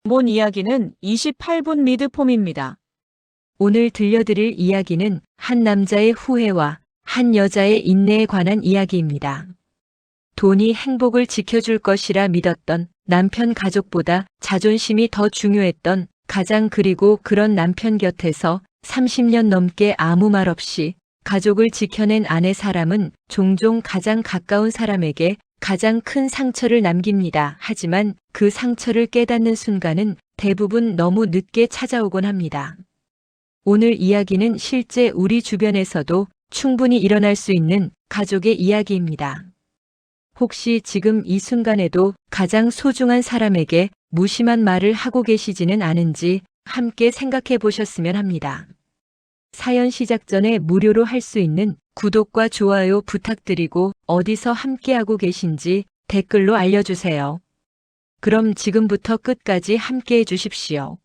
본 이야기는 28분 미드폼입니다. 오늘 들려드릴 이야기는 한 남자의 후회와 한 여자의 인내에 관한 이야기입니다. 돈이 행복을 지켜줄 것이라 믿었던 남편 가족보다 자존심이 더 중요했던 가장 그리고 그런 남편 곁에서 30년 넘게 아무 말 없이 가족을 지켜낸 아내 사람은 종종 가장 가까운 사람에게 가장 큰 상처를 남깁니다. 하지만 그 상처를 깨닫는 순간은 대부분 너무 늦게 찾아오곤 합니다. 오늘 이야기는 실제 우리 주변에서도 충분히 일어날 수 있는 가족의 이야기입니다. 혹시 지금 이 순간에도 가장 소중한 사람에게 무심한 말을 하고 계시지는 않은지 함께 생각해 보셨으면 합니다. 사연 시작 전에 무료로 할 수 있는 구독과 좋아요 부탁드리고 어디서 함께하고 계신지 댓글로 알려주세요. 그럼 지금부터 끝까지 함께해 주십시오.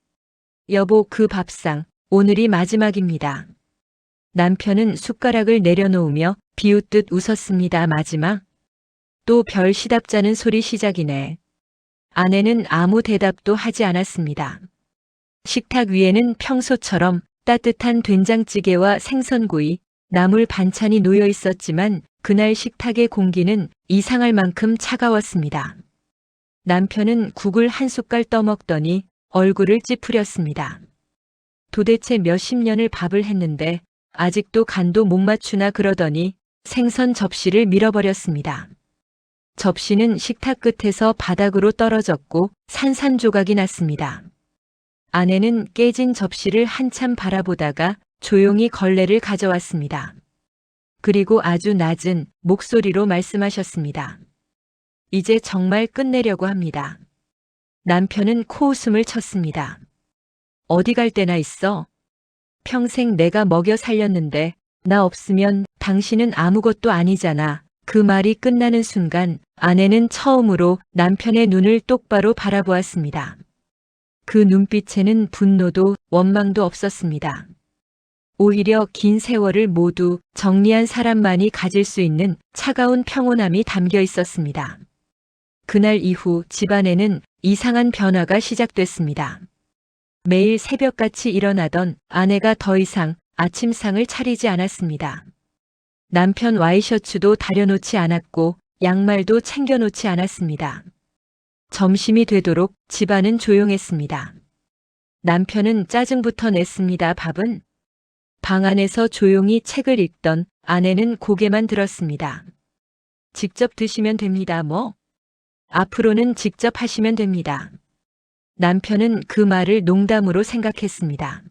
여보, 그 밥상, 오늘이 마지막입니다. 남편은 숟가락을 내려놓으며 비웃듯 웃었습니다. 마지막? 또 별 시답잖은 소리 시작이네. 아내는 아무 대답도 하지 않았습니다. 식탁 위에는 평소처럼 따뜻한 된장찌개와 생선구이, 나물 반찬이 놓여 있었지만 그날 식탁의 공기는 이상할 만큼 차가웠습니다. 남편은 국을 한 숟갈 떠먹더니 얼굴을 찌푸렸습니다. 도대체 몇십 년을 밥을 했는데 아직도 간도 못 맞추나 그러더니 생선 접시를 밀어버렸습니다. 접시는 식탁 끝에서 바닥으로 떨어졌고 산산조각이 났습니다. 아내는 깨진 접시를 한참 바라보다가 조용히 걸레를 가져왔습니다. 그리고 아주 낮은 목소리로 말씀하셨습니다. 이제 정말 끝내려고 합니다. 남편은 코웃음을 쳤습니다. 어디 갈 데나 있어? 평생 내가 먹여 살렸는데 나 없으면 당신은 아무것도 아니잖아. 그 말이 끝나는 순간 아내는 처음으로 남편의 눈을 똑바로 바라보았습니다. 그 눈빛에는 분노도 원망도 없었습니다. 오히려 긴 세월을 모두 정리한 사람만이 가질 수 있는 차가운 평온함이 담겨 있었습니다. 그날 이후 집안에는 이상한 변화가 시작됐습니다. 매일 새벽같이 일어나던 아내가 더 이상 아침상을 차리지 않았습니다. 남편 와이셔츠도 다려놓지 않았고 양말도 챙겨놓지 않았습니다. 점심이 되도록 집안은 조용했습니다. 남편은 짜증부터 냈습니다. 밥은? 방 안에서 조용히 책을 읽던 아내는 고개만 들었습니다. 직접 드시면 됩니다. 뭐? 앞으로는 직접 하시면 됩니다. 남편은 그 말을 농담으로 생각했습니다.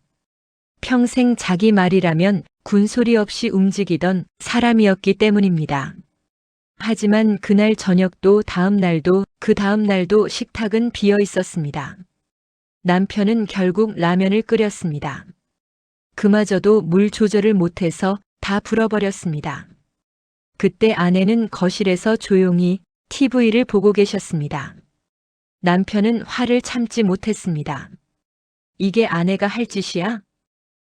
평생 자기 말이라면 군소리 없이 움직이던 사람이었기 때문입니다. 하지만 그날 저녁도 다음 날도 그 다음 날도 식탁은 비어 있었습니다. 남편은 결국 라면을 끓였습니다. 그마저도 물 조절을 못해서 다 불어버렸습니다. 그때 아내는 거실에서 조용히 TV를 보고 계셨습니다. 남편은 화를 참지 못했습니다. 이게 아내가 할 짓이야?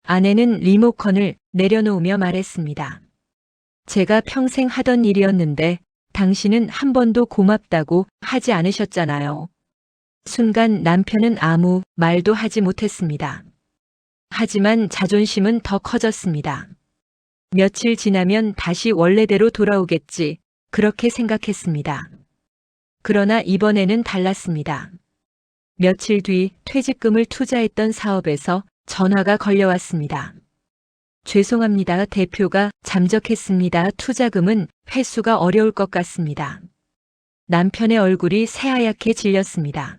아내는 리모컨을 내려놓으며 말했습니다. 제가 평생 하던 일이었는데 당신은 한 번도 고맙다고 하지 않으셨잖아요. 순간 남편은 아무 말도 하지 못했습니다. 하지만 자존심은 더 커졌습니다. 며칠 지나면 다시 원래대로 돌아오겠지, 그렇게 생각했습니다. 그러나 이번에는 달랐습니다. 며칠 뒤 퇴직금을 투자했던 사업에서 전화가 걸려왔습니다. 죄송합니다. 대표가 잠적했습니다. 투자금은 회수가 어려울 것 같습니다. 남편의 얼굴이 새하얗게 질렸습니다.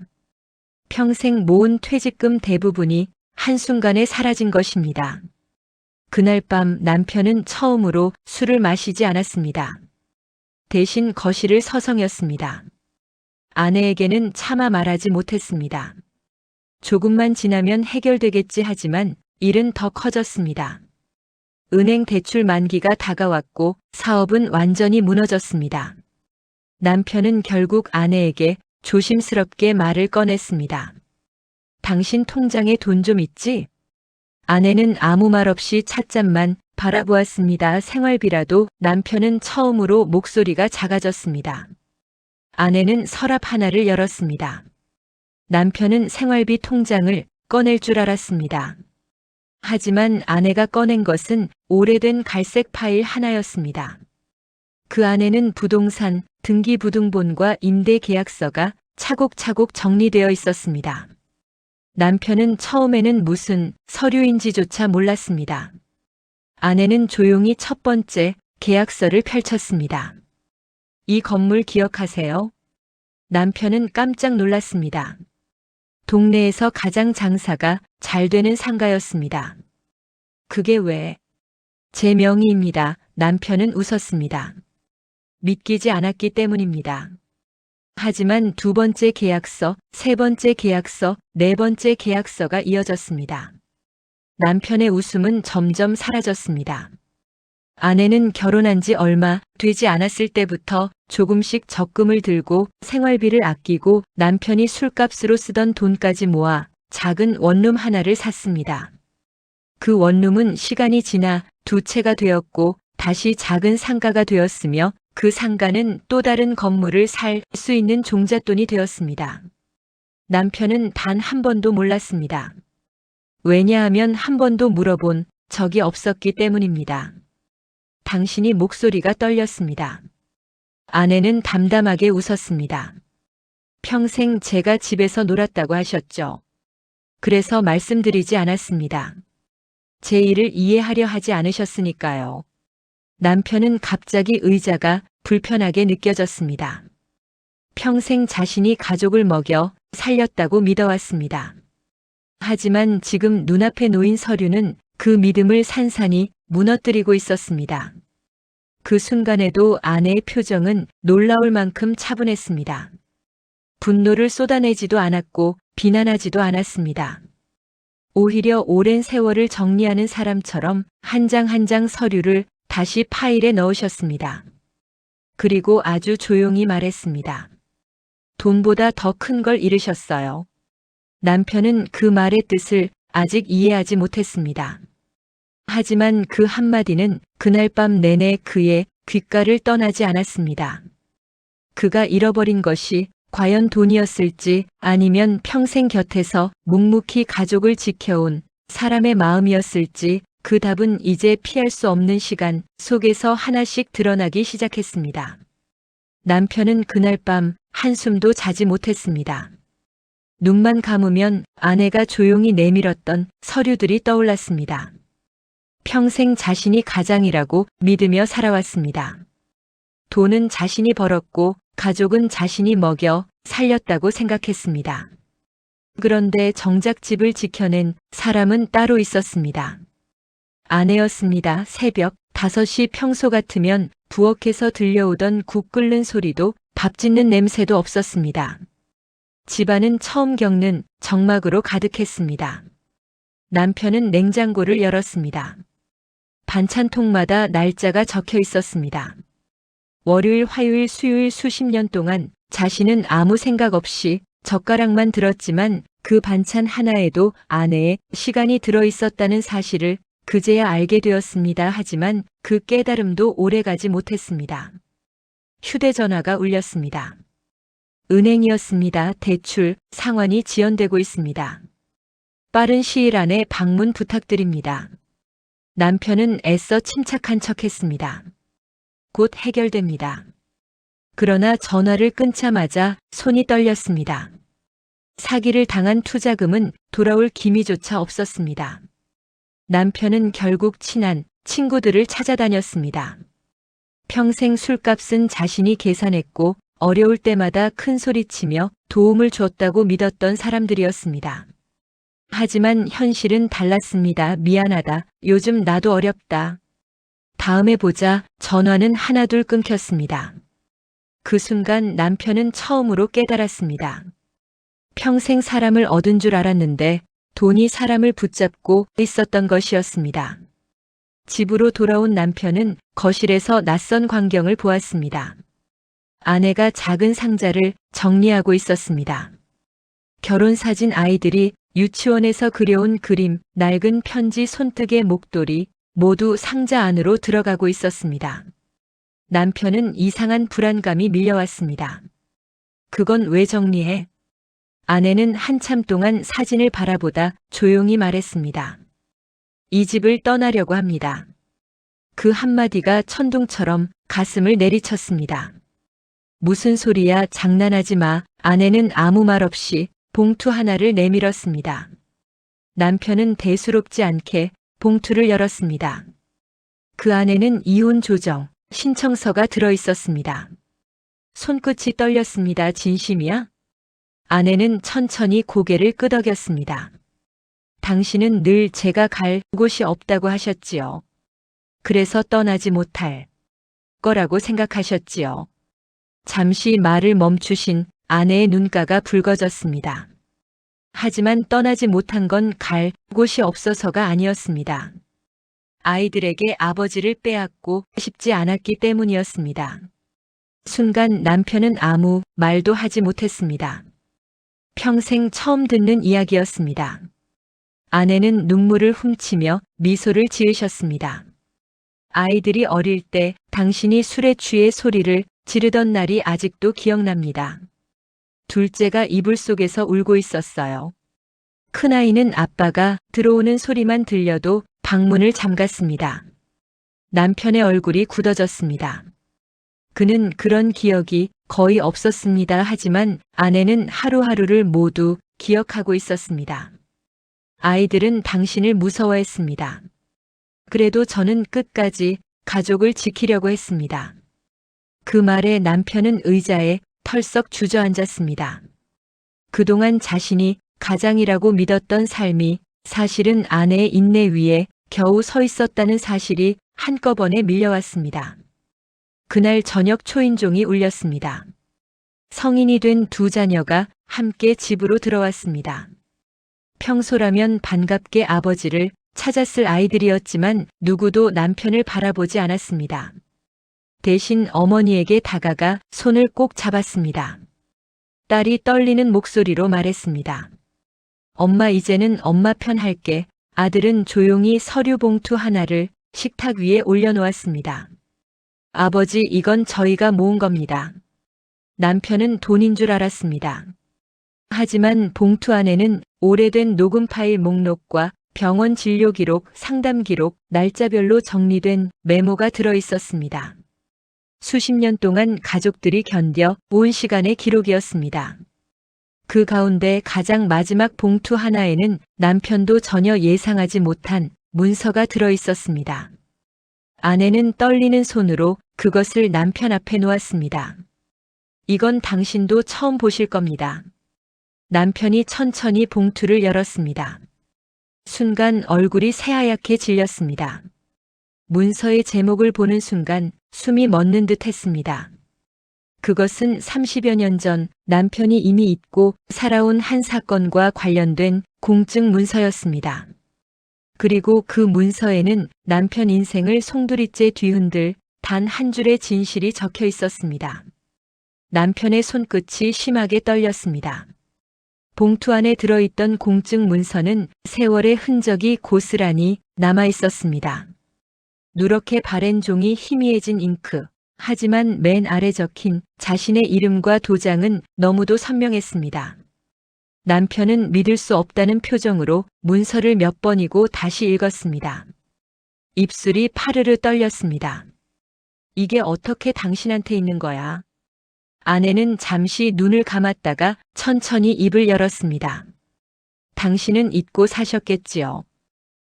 평생 모은 퇴직금 대부분이 한순간에 사라진 것입니다. 그날 밤 남편은 처음으로 술을 마시지 않았습니다. 대신 거실을 서성였습니다. 아내에게는 차마 말하지 못했습니다. 조금만 지나면 해결되겠지 하지만 일은 더 커졌습니다. 은행 대출 만기가 다가왔고 사업은 완전히 무너졌습니다. 남편은 결국 아내에게 조심스럽게 말을 꺼냈습니다. 당신 통장에 돈 좀 있지? 아내는 아무 말 없이 찻잔만 바라보았습니다. 생활비라도. 남편은 처음으로 목소리가 작아졌습니다. 아내는 서랍 하나를 열었습니다. 남편은 생활비 통장을 꺼낼 줄 알았습니다. 하지만 아내가 꺼낸 것은 오래된 갈색 파일 하나였습니다. 그 안에는 부동산, 등기부등본과 임대계약서가 차곡차곡 정리되어 있었습니다. 남편은 처음에는 무슨 서류인지조차 몰랐습니다. 아내는 조용히 첫 번째 계약서를 펼쳤습니다. 이 건물 기억하세요? 남편은 깜짝 놀랐습니다. 동네에서 가장 장사가 잘 되는 상가였습니다. 그게 왜? 제 명의입니다. 남편은 웃었습니다. 믿기지 않았기 때문입니다. 하지만 두 번째 계약서, 세 번째 계약서, 네 번째 계약서가 이어졌습니다. 남편의 웃음은 점점 사라졌습니다. 아내는 결혼한 지 얼마 되지 않았을 때부터 조금씩 적금을 들고 생활비를 아끼고 남편이 술값으로 쓰던 돈까지 모아 작은 원룸 하나를 샀습니다. 그 원룸은 시간이 지나 두 채가 되었고 다시 작은 상가가 되었으며 그 상가는 또 다른 건물을 살 수 있는 종잣돈이 되었습니다. 남편은 단 한 번도 몰랐습니다. 왜냐하면 한 번도 물어본 적이 없었기 때문입니다. 당신이 목소리가 떨렸습니다. 아내는 담담하게 웃었습니다. 평생 제가 집에서 놀았다고 하셨죠. 그래서 말씀드리지 않았습니다. 제 일을 이해하려 하지 않으셨으니까요. 남편은 갑자기 의자가 불편하게 느껴졌습니다. 평생 자신이 가족을 먹여 살렸다고 믿어왔습니다. 하지만 지금 눈앞에 놓인 서류는 그 믿음을 산산이 무너뜨리고 있었습니다. 그 순간에도 아내의 표정은 놀라울 만큼 차분했습니다. 분노를 쏟아내지도 않았고 비난하지도 않았습니다. 오히려 오랜 세월을 정리하는 사람처럼 한 장 한 장 서류를 다시 파일에 넣으셨습니다. 그리고 아주 조용히 말했습니다. 돈보다 더 큰 걸 잃으셨어요. 남편은 그 말의 뜻을 아직 이해하지 못했습니다. 하지만 그 한마디는 그날 밤 내내 그의 귓가를 떠나지 않았습니다. 그가 잃어버린 것이 과연 돈이었을지 아니면 평생 곁에서 묵묵히 가족을 지켜온 사람의 마음이었을지 그 답은 이제 피할 수 없는 시간 속에서 하나씩 드러나기 시작했습니다. 남편은 그날 밤 한숨도 자지 못했습니다. 눈만 감으면 아내가 조용히 내밀었던 서류들이 떠올랐습니다. 평생 자신이 가장이라고 믿으며 살아왔습니다. 돈은 자신이 벌었고 가족은 자신이 먹여 살렸다고 생각했습니다. 그런데 정작 집을 지켜낸 사람은 따로 있었습니다. 아내였습니다. 새벽 5시 평소 같으면 부엌에서 들려오던 국 끓는 소리도 밥 짓는 냄새도 없었습니다. 집안은 처음 겪는 적막으로 가득했습니다. 남편은 냉장고를 열었습니다. 반찬통마다 날짜가 적혀 있었습니다. 월요일, 화요일, 수요일 수십 년 동안 자신은 아무 생각 없이 젓가락만 들었지만 그 반찬 하나에도 아내의 시간이 들어 있었다는 사실을 그제야 알게 되었습니다. 하지만 그 깨달음도 오래가지 못했습니다. 휴대전화가 울렸습니다. 은행이었습니다. 대출 상환이 지연되고 있습니다. 빠른 시일 안에 방문 부탁드립니다. 남편은 애써 침착한 척했습니다. 곧 해결됩니다. 그러나 전화를 끊자마자 손이 떨렸습니다. 사기를 당한 투자금은 돌아올 기미조차 없었습니다. 남편은 결국 친한 친구들을 찾아다녔습니다. 평생 술값은 자신이 계산했고 어려울 때마다 큰 소리치며 도움을 줬다고 믿었던 사람들이었습니다. 하지만 현실은 달랐습니다. 미안하다. 요즘 나도 어렵다. 다음에 보자. 전화는 하나둘 끊겼습니다. 그 순간 남편은 처음으로 깨달았습니다. 평생 사람을 얻은 줄 알았는데 돈이 사람을 붙잡고 있었던 것이었습니다. 집으로 돌아온 남편은 거실에서 낯선 광경을 보았습니다. 아내가 작은 상자를 정리하고 있었습니다. 결혼사진, 아이들이 유치원에서 그려온 그림, 낡은 편지, 손뜨개, 목도리 모두 상자 안으로 들어가고 있었습니다. 남편은 이상한 불안감이 밀려왔습니다. 그건 왜 정리해? 아내는 한참 동안 사진을 바라보다 조용히 말했습니다. 이 집을 떠나려고 합니다. 그 한마디가 천둥처럼 가슴을 내리쳤습니다. 무슨 소리야, 장난하지 마. 아내는 아무 말 없이 봉투 하나를 내밀었습니다. 남편은 대수롭지 않게 봉투를 열었습니다. 그 안에는 이혼 조정 신청서가 들어 있었습니다. 손끝이 떨렸습니다. 진심이야? 아내는 천천히 고개를 끄덕였습니다. 당신은 늘 제가 갈 곳이 없다고 하셨지요. 그래서 떠나지 못할 거라고 생각하셨지요. 잠시 말을 멈추신 아내의 눈가가 붉어졌습니다. 하지만 떠나지 못한 건 갈 곳이 없어서가 아니었습니다. 아이들에게 아버지를 빼앗고 싶지 않았기 때문이었습니다. 순간 남편은 아무 말도 하지 못했습니다. 평생 처음 듣는 이야기였습니다. 아내는 눈물을 훔치며 미소를 지으셨습니다. 아이들이 어릴 때 당신이 술에 취해 소리를 지르던 날이 아직도 기억납니다. 둘째가 이불 속에서 울고 있었어요. 큰아이는 아빠가 들어오는 소리만 들려도 방문을 잠갔습니다. 남편의 얼굴이 굳어졌습니다. 그는 그런 기억이 거의 없었습니다. 하지만 아내는 하루하루를 모두 기억하고 있었습니다. 아이들은 당신을 무서워했습니다. 그래도 저는 끝까지 가족을 지키려고 했습니다. 그 말에 남편은 의자에 털썩 주저앉았습니다. 그동안 자신이 가장이라고 믿었던 삶이 사실은 아내의 인내 위에 겨우 서 있었다는 사실이 한꺼번에 밀려왔습니다. 그날 저녁 초인종이 울렸습니다. 성인이 된 두 자녀가 함께 집으로 들어왔습니다. 평소라면 반갑게 아버지를 찾았을 아이들이었지만 누구도 남편을 바라보지 않았습니다. 대신 어머니에게 다가가 손을 꼭 잡았습니다. 딸이 떨리는 목소리로 말했습니다. 엄마, 이제는 엄마 편 할게. 아들은 조용히 서류 봉투 하나를 식탁 위에 올려놓았습니다. 아버지, 이건 저희가 모은 겁니다. 남편은 돈인 줄 알았습니다. 하지만 봉투 안에는 오래된 녹음 파일 목록과 병원 진료 기록, 상담 기록, 날짜별로 정리된 메모가 들어 있었습니다. 수십 년 동안 가족들이 견뎌 온 시간의 기록이었습니다. 그 가운데 가장 마지막 봉투 하나에는 남편도 전혀 예상하지 못한 문서가 들어 있었습니다. 아내는 떨리는 손으로 그것을 남편 앞에 놓았습니다. 이건 당신도 처음 보실 겁니다. 남편이 천천히 봉투를 열었습니다. 순간 얼굴이 새하얗게 질렸습니다. 문서의 제목을 보는 순간 숨이 멎는 듯 했습니다. 그것은 30여 년 전 남편이 이미 잊고 살아온 한 사건과 관련된 공증 문서였습니다. 그리고 그 문서에는 남편 인생을 송두리째 뒤흔들 단 한 줄의 진실이 적혀 있었습니다. 남편의 손끝이 심하게 떨렸습니다. 봉투 안에 들어있던 공증 문서는 세월의 흔적이 고스란히 남아 있었습니다. 누렇게 바랜 종이 희미해진 잉크. 하지만 맨 아래 적힌 자신의 이름과 도장은 너무도 선명했습니다. 남편은 믿을 수 없다는 표정으로 문서를 몇 번이고 다시 읽었습니다. 입술이 파르르 떨렸습니다. 이게 어떻게 당신한테 있는 거야? 아내는 잠시 눈을 감았다가 천천히 입을 열었습니다. 당신은 잊고 사셨겠지요.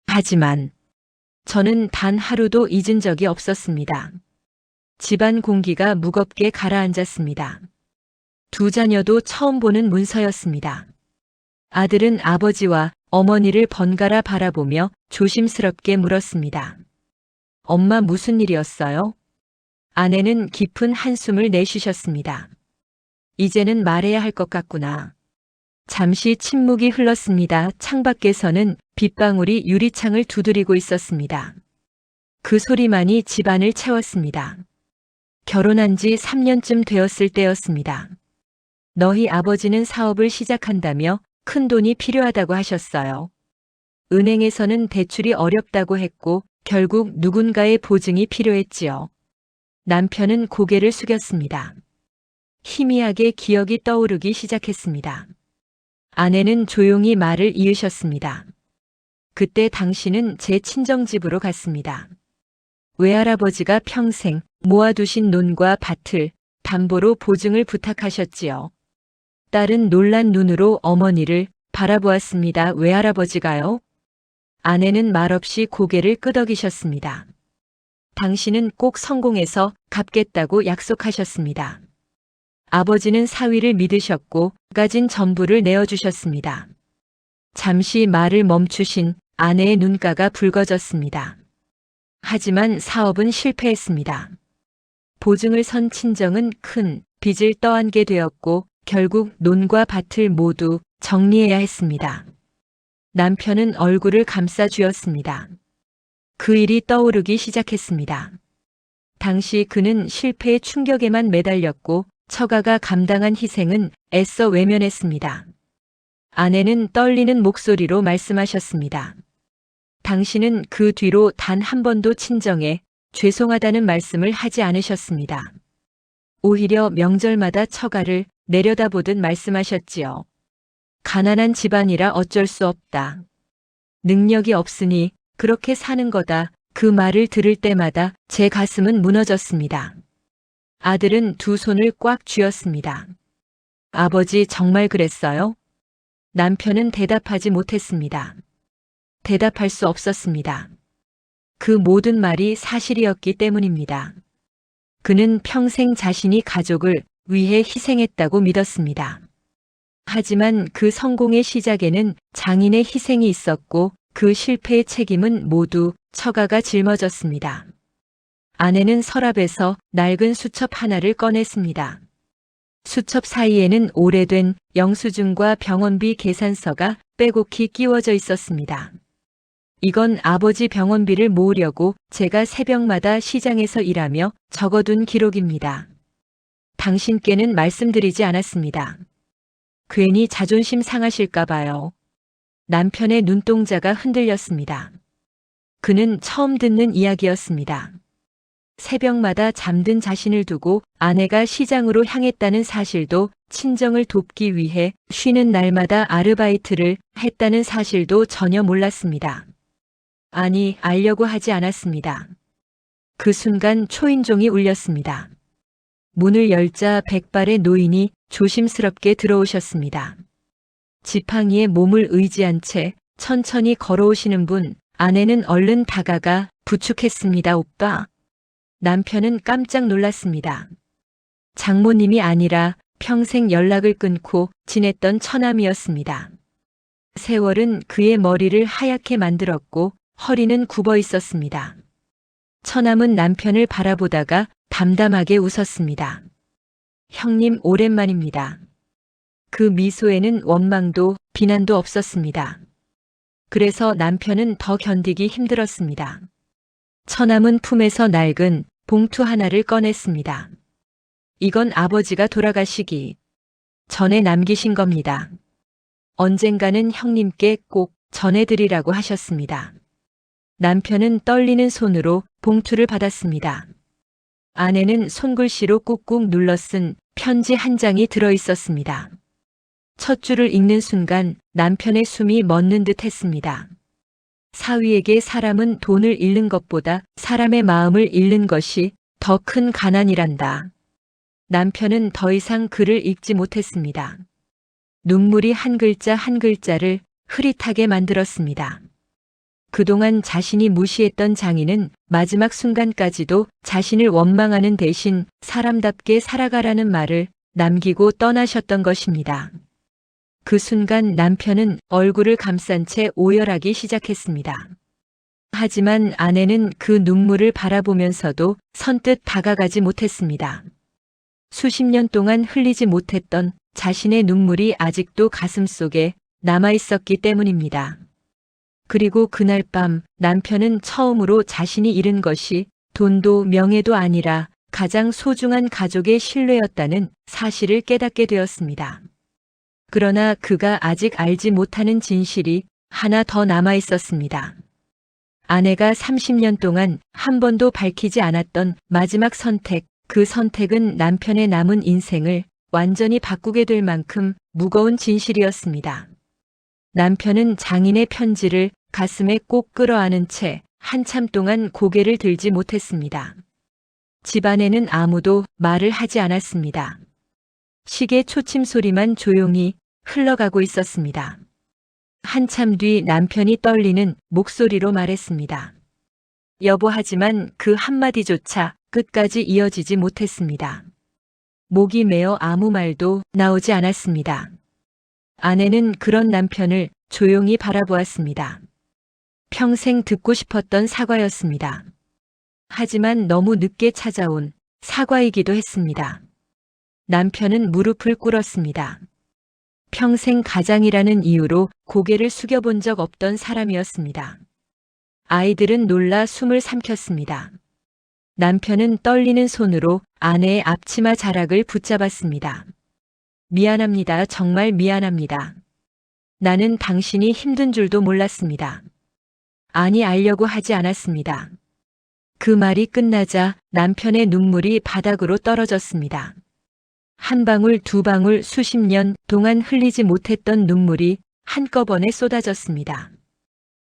하지만 저는 단 하루도 잊은 적이 없었습니다. 집안 공기가 무겁게 가라앉았습니다. 두 자녀도 처음 보는 문서였습니다. 아들은 아버지와 어머니를 번갈아 바라보며 조심스럽게 물었습니다. 엄마, 무슨 일이었어요? 아내는 깊은 한숨을 내쉬셨습니다. 이제는 말해야 할 것 같구나. 잠시 침묵이 흘렀습니다. 창밖에서는 빗방울이 유리창을 두드리고 있었습니다. 그 소리만이 집안을 채웠습니다. 결혼한 지 3년쯤 되었을 때였습니다. 너희 아버지는 사업을 시작한다며 큰 돈이 필요하다고 하셨어요. 은행에서는 대출이 어렵다고 했고 결국 누군가의 보증이 필요했지요. 남편은 고개를 숙였습니다. 희미하게 기억이 떠오르기 시작했습니다. 아내는 조용히 말을 이으셨습니다. 그때 당신은 제 친정집으로 갔습니다. 외할아버지가 평생 모아두신 논과 밭을 담보로 보증을 부탁하셨지요. 딸은 놀란 눈으로 어머니를 바라보았습니다. 외할아버지가요? 아내는 말없이 고개를 끄덕이셨습니다. 당신은 꼭 성공해서 갚겠다고 약속하셨습니다. 아버지는 사위를 믿으셨고 가진 전부를 내어주셨습니다. 잠시 말을 멈추신 아내의 눈가가 붉어졌습니다. 하지만 사업은 실패했습니다. 보증을 선 친정은 큰 빚을 떠안게 되었고 결국 논과 밭을 모두 정리해야 했습니다. 남편은 얼굴을 감싸 쥐었습니다. 그 일이 떠오르기 시작했습니다. 당시 그는 실패의 충격에만 매달렸고 처가가 감당한 희생은 애써 외면했습니다. 아내는 떨리는 목소리로 말씀하셨습니다. 당신은 그 뒤로 단 한 번도 친정에 죄송하다는 말씀을 하지 않으셨습니다. 오히려 명절마다 처가를 내려다보듯 말씀하셨지요. 가난한 집안이라 어쩔 수 없다. 능력이 없으니 그렇게 사는 거다. 그 말을 들을 때마다 제 가슴은 무너졌습니다. 아들은 두 손을 꽉 쥐었습니다. 아버지 정말 그랬어요? 남편은 대답하지 못했습니다. 대답할 수 없었습니다. 그 모든 말이 사실이었기 때문입니다. 그는 평생 자신이 가족을 위해 희생했다고 믿었습니다. 하지만 그 성공의 시작에는 장인의 희생이 있었고 그 실패의 책임은 모두 처가가 짊어졌습니다. 아내는 서랍에서 낡은 수첩 하나를 꺼냈습니다. 수첩 사이에는 오래된 영수증과 병원비 계산서가 빼곡히 끼워져 있었습니다. 이건 아버지 병원비를 모으려고 제가 새벽마다 시장에서 일하며 적어둔 기록입니다. 당신께는 말씀드리지 않았습니다. 괜히 자존심 상하실까 봐요. 남편의 눈동자가 흔들렸습니다. 그는 처음 듣는 이야기였습니다. 새벽마다 잠든 자신을 두고 아내가 시장으로 향했다는 사실도, 친정을 돕기 위해 쉬는 날마다 아르바이트를 했다는 사실도 전혀 몰랐습니다. 아니, 알려고 하지 않았습니다. 그 순간 초인종이 울렸습니다. 문을 열자 백발의 노인이 조심스럽게 들어오셨습니다. 지팡이에 몸을 의지한 채 천천히 걸어오시는 분, 아내는 얼른 다가가 부축했습니다. 오빠. 남편은 깜짝 놀랐습니다. 장모님이 아니라 평생 연락을 끊고 지냈던 처남이었습니다. 세월은 그의 머리를 하얗게 만들었고 허리는 굽어 있었습니다. 처남은 남편을 바라보다가 담담하게 웃었습니다. 형님 오랜만입니다. 그 미소에는 원망도 비난도 없었습니다. 그래서 남편은 더 견디기 힘들었습니다. 처남은 품에서 낡은 봉투 하나를 꺼냈습니다. 이건 아버지가 돌아가시기 전에 남기신 겁니다. 언젠가는 형님께 꼭 전해드리라고 하셨습니다. 남편은 떨리는 손으로 봉투를 받았습니다. 안에는 손글씨로 꾹꾹 눌러 쓴 편지 한 장이 들어 있었습니다. 첫 줄을 읽는 순간 남편의 숨이 멎는 듯 했습니다. 사위에게 사람은 돈을 잃는 것보다 사람의 마음을 잃는 것이 더 큰 가난이란다. 남편은 더 이상 글을 읽지 못했습니다. 눈물이 한 글자 한 글자를 흐릿하게 만들었습니다. 그동안 자신이 무시했던 장인은 마지막 순간까지도 자신을 원망하는 대신 사람답게 살아가라는 말을 남기고 떠나셨던 것입니다. 그 순간 남편은 얼굴을 감싼 채 오열하기 시작했습니다. 하지만 아내는 그 눈물을 바라보면서도 선뜻 다가가지 못했습니다. 수십 년 동안 흘리지 못했던 자신의 눈물이 아직도 가슴속에 남아 있었기 때문입니다. 그리고 그날 밤 남편은 처음으로 자신이 잃은 것이 돈도 명예도 아니라 가장 소중한 가족의 신뢰였다는 사실을 깨닫게 되었습니다. 그러나 그가 아직 알지 못하는 진실이 하나 더 남아 있었습니다. 아내가 30년 동안 한 번도 밝히지 않았던 마지막 선택, 그 선택은 남편의 남은 인생을 완전히 바꾸게 될 만큼 무거운 진실이었습니다. 남편은 장인의 편지를 가슴에 꼭 끌어안은 채 한참 동안 고개를 들지 못했습니다. 집안에는 아무도 말을 하지 않았습니다. 시계 초침 소리만 조용히 흘러가고 있었습니다. 한참 뒤 남편이 떨리는 목소리로 말했습니다. 여보, 하지만 그 한마디조차 끝까지 이어지지 못했습니다. 목이 메어 아무 말도 나오지 않았습니다. 아내는 그런 남편을 조용히 바라보았습니다. 평생 듣고 싶었던 사과였습니다. 하지만 너무 늦게 찾아온 사과이기도 했습니다. 남편은 무릎을 꿇었습니다. 평생 가장이라는 이유로 고개를 숙여본 적 없던 사람이었습니다. 아이들은 놀라 숨을 삼켰습니다. 남편은 떨리는 손으로 아내의 앞치마 자락을 붙잡았습니다. 미안합니다. 정말 미안합니다. 나는 당신이 힘든 줄도 몰랐습니다. 아니, 알려고 하지 않았습니다. 그 말이 끝나자 남편의 눈물이 바닥으로 떨어졌습니다. 한 방울 두 방울 수십 년 동안 흘리지 못했던 눈물이 한꺼번에 쏟아졌습니다.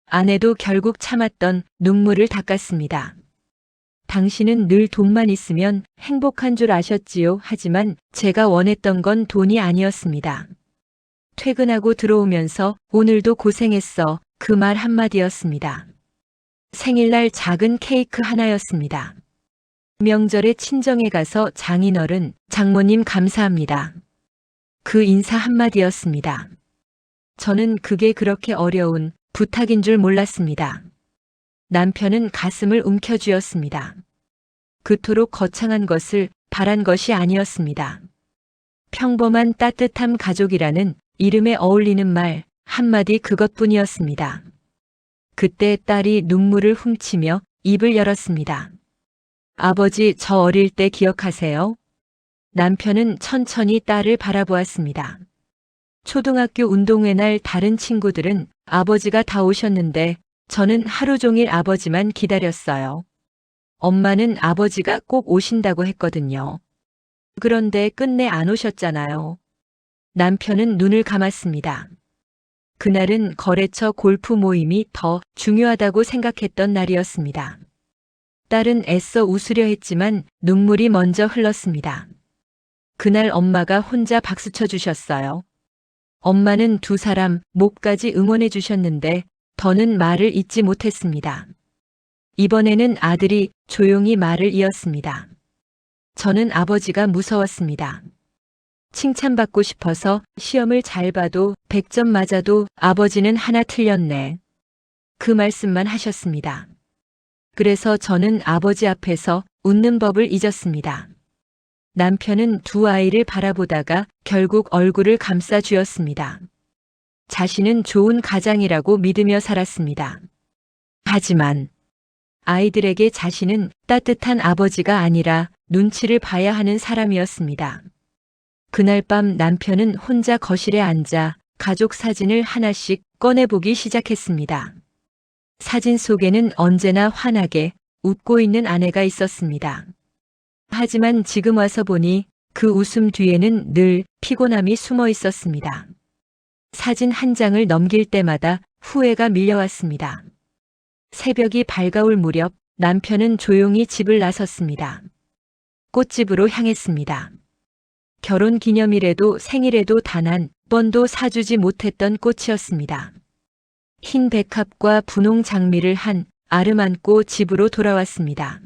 아내도 결국 참았던 눈물을 닦았습니다. 당신은 늘 돈만 있으면 행복한 줄 아셨지요. 하지만 제가 원했던 건 돈이 아니었습니다. 퇴근하고 들어오면서 오늘도 고생했어. 그 말 한마디였습니다. 생일날 작은 케이크 하나였습니다. 명절에 친정에 가서 장인어른, 장모님 감사합니다. 그 인사 한마디였습니다. 저는 그게 그렇게 어려운 부탁인 줄 몰랐습니다. 남편은 가슴을 움켜쥐었습니다. 그토록 거창한 것을 바란 것이 아니었습니다. 평범한 따뜻한 가족이라는 이름에 어울리는 말 한마디, 그것뿐이었습니다. 그때 딸이 눈물을 훔치며 입을 열었습니다. 아버지, 저 어릴 때 기억하세요? 남편은 천천히 딸을 바라보았습니다. 초등학교 운동회 날 다른 친구들은 아버지가 다 오셨는데 저는 하루 종일 아버지만 기다렸어요. 엄마는 아버지가 꼭 오신다고 했거든요. 그런데 끝내 안 오셨잖아요. 남편은 눈을 감았습니다. 그날은 거래처 골프 모임이 더 중요하다고 생각했던 날이었습니다. 딸은 애써 웃으려 했지만 눈물이 먼저 흘렀습니다. 그날 엄마가 혼자 박수쳐 주셨어요. 엄마는 두 사람 목까지 응원해 주셨는데 더는 말을 잇지 못했습니다. 이번에는 아들이 조용히 말을 이었습니다. 저는 아버지가 무서웠습니다. 칭찬받고 싶어서 시험을 잘 봐도 100점 맞아도 아버지는 하나 틀렸네. 그 말씀만 하셨습니다. 그래서 저는 아버지 앞에서 웃는 법을 잊었습니다. 남편은 두 아이를 바라보다가 결국 얼굴을 감싸 쥐었습니다. 자신은 좋은 가장이라고 믿으며 살았습니다. 하지만 아이들에게 자신은 따뜻한 아버지가 아니라 눈치를 봐야 하는 사람이었습니다. 그날 밤 남편은 혼자 거실에 앉아 가족 사진을 하나씩 꺼내보기 시작했습니다. 사진 속에는 언제나 환하게 웃고 있는 아내가 있었습니다. 하지만 지금 와서 보니 그 웃음 뒤에는 늘 피곤함이 숨어 있었습니다. 사진 한 장을 넘길 때마다 후회가 밀려왔습니다. 새벽이 밝아올 무렵 남편은 조용히 집을 나섰습니다. 꽃집으로 향했습니다. 결혼 기념일에도 생일에도 단 한 번도 사주지 못했던 꽃이었습니다. 흰 백합과 분홍 장미를 한 아름 안고 집으로 돌아왔습니다.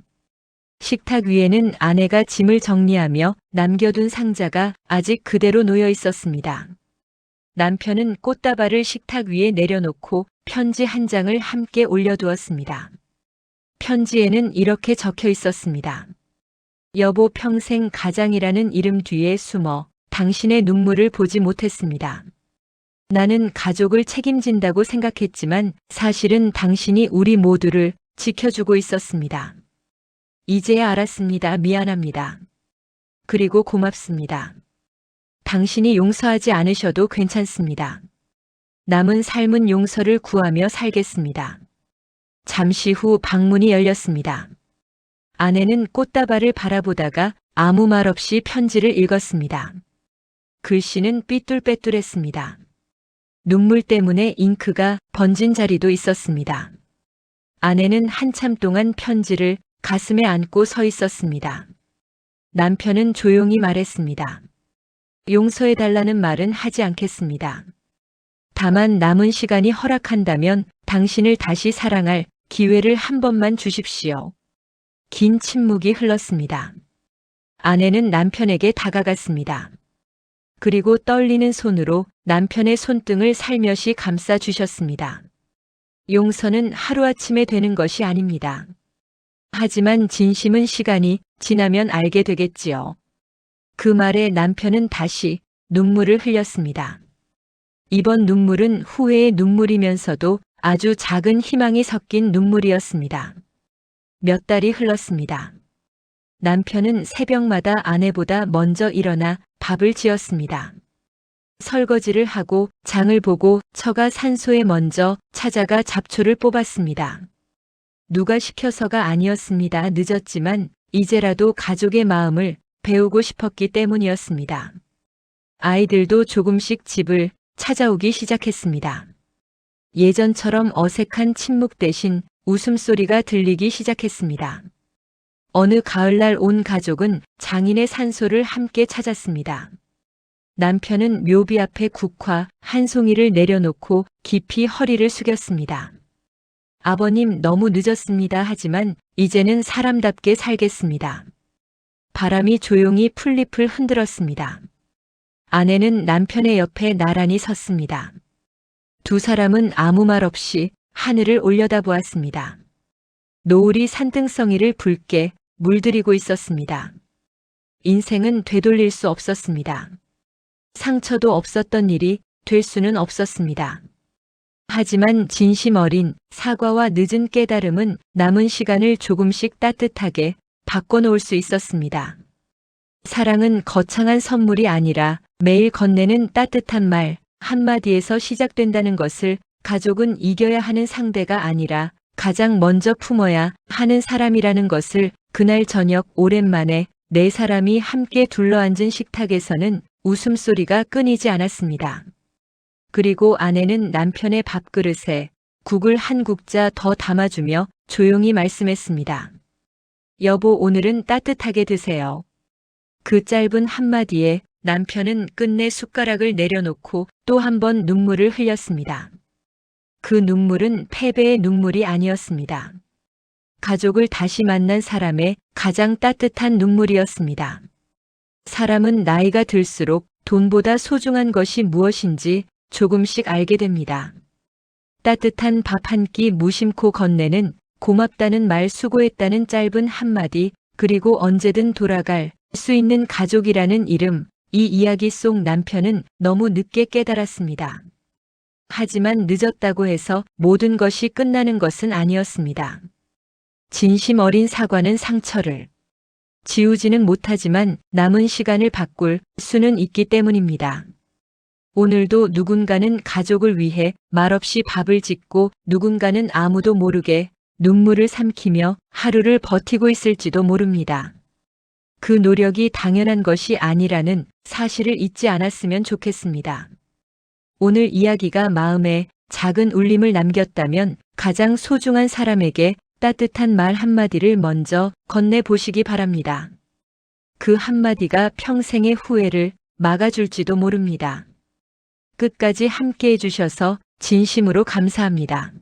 식탁 위에는 아내가 짐을 정리하며 남겨둔 상자가 아직 그대로 놓여 있었습니다. 남편은 꽃다발을 식탁 위에 내려놓고 편지 한 장을 함께 올려두었습니다. 편지에는 이렇게 적혀 있었습니다. 여보, 평생 가장이라는 이름 뒤에 숨어 당신의 눈물을 보지 못했습니다. 나는 가족을 책임진다고 생각했지만 사실은 당신이 우리 모두를 지켜주고 있었습니다. 이제야 알았습니다. 미안합니다. 그리고 고맙습니다. 당신이 용서하지 않으셔도 괜찮습니다. 남은 삶은 용서를 구하며 살겠습니다. 잠시 후 방문이 열렸습니다. 아내는 꽃다발을 바라보다가 아무 말 없이 편지를 읽었습니다. 글씨는 삐뚤빼뚤했습니다. 눈물 때문에 잉크가 번진 자리도 있었습니다. 아내는 한참 동안 편지를 가슴에 안고 서 있었습니다. 남편은 조용히 말했습니다. 용서해달라는 말은 하지 않겠습니다. 다만 남은 시간이 허락한다면 당신을 다시 사랑할 기회를 한 번만 주십시오. 긴 침묵이 흘렀습니다. 아내는 남편에게 다가갔습니다. 그리고 떨리는 손으로 남편의 손등을 살며시 감싸 주셨습니다. 용서는 하루아침에 되는 것이 아닙니다. 하지만 진심은 시간이 지나면 알게 되겠지요. 그 말에 남편은 다시 눈물을 흘렸습니다. 이번 눈물은 후회의 눈물이면서도 아주 작은 희망이 섞인 눈물이었습니다. 몇 달이 흘렀습니다. 남편은 새벽마다 아내보다 먼저 일어나 밥을 지었습니다. 설거지를 하고 장을 보고 처가 산소에 먼저 찾아가 잡초를 뽑았습니다. 누가 시켜서가 아니었습니다. 늦었지만 이제라도 가족의 마음을 배우고 싶었기 때문이었습니다. 아이들도 조금씩 집을 찾아오기 시작했습니다. 예전처럼 어색한 침묵 대신 웃음소리가 들리기 시작했습니다. 어느 가을날 온 가족은 장인의 산소를 함께 찾았습니다. 남편은 묘비 앞에 국화 한 송이를 내려놓고 깊이 허리를 숙였습니다. 아버님 너무 늦었습니다. 하지만 이제는 사람답게 살겠습니다. 바람이 조용히 풀잎을 흔들었습니다. 아내는 남편의 옆에 나란히 섰습니다. 두 사람은 아무 말 없이 하늘을 올려다보았습니다. 노을이 산등성이를 붉게 물들이고 있었습니다. 인생은 되돌릴 수 없었습니다. 상처도 없었던 일이 될 수는 없었습니다. 하지만 진심 어린 사과와 늦은 깨달음은 남은 시간을 조금씩 따뜻하게 바꿔놓을 수 있었습니다. 사랑은 거창한 선물이 아니라 매일 건네는 따뜻한 말 한마디에서 시작된다는 것을 가족은 이겨야 하는 상대가 아니라 가장 먼저 품어야 하는 사람이라는 것을 그날 저녁 오랜만에 네 사람이 함께 둘러앉은 식탁에서는 웃음소리가 끊이지 않았습니다. 그리고 아내는 남편의 밥그릇에 국을 한 국자 더 담아주며 조용히 말씀했습니다. 여보, 오늘은 따뜻하게 드세요. 그 짧은 한마디에 남편은 끝내 숟가락을 내려놓고 또 한 번 눈물을 흘렸습니다. 그 눈물은 패배의 눈물이 아니었습니다. 가족을 다시 만난 사람의 가장 따뜻한 눈물이었습니다. 사람은 나이가 들수록 돈보다 소중한 것이 무엇인지 조금씩 알게 됩니다. 따뜻한 밥 한 끼 무심코 건네는 고맙다는 말, 수고했다는 짧은 한마디, 그리고 언제든 돌아갈 수 있는 가족이라는 이름, 이 이야기 속 남편은 너무 늦게 깨달았습니다. 하지만 늦었다고 해서 모든 것이 끝나는 것은 아니었습니다. 진심 어린 사과는 상처를 지우지는 못하지만 남은 시간을 바꿀 수는 있기 때문입니다. 오늘도 누군가는 가족을 위해 말없이 밥을 짓고 누군가는 아무도 모르게 눈물을 삼키며 하루를 버티고 있을지도 모릅니다. 그 노력이 당연한 것이 아니라는 사실을 잊지 않았으면 좋겠습니다. 오늘 이야기가 마음에 작은 울림을 남겼다면 가장 소중한 사람에게 따뜻한 말 한마디를 먼저 건네보시기 바랍니다. 그 한마디가 평생의 후회를 막아줄지도 모릅니다. 끝까지 함께 해주셔서 진심으로 감사합니다.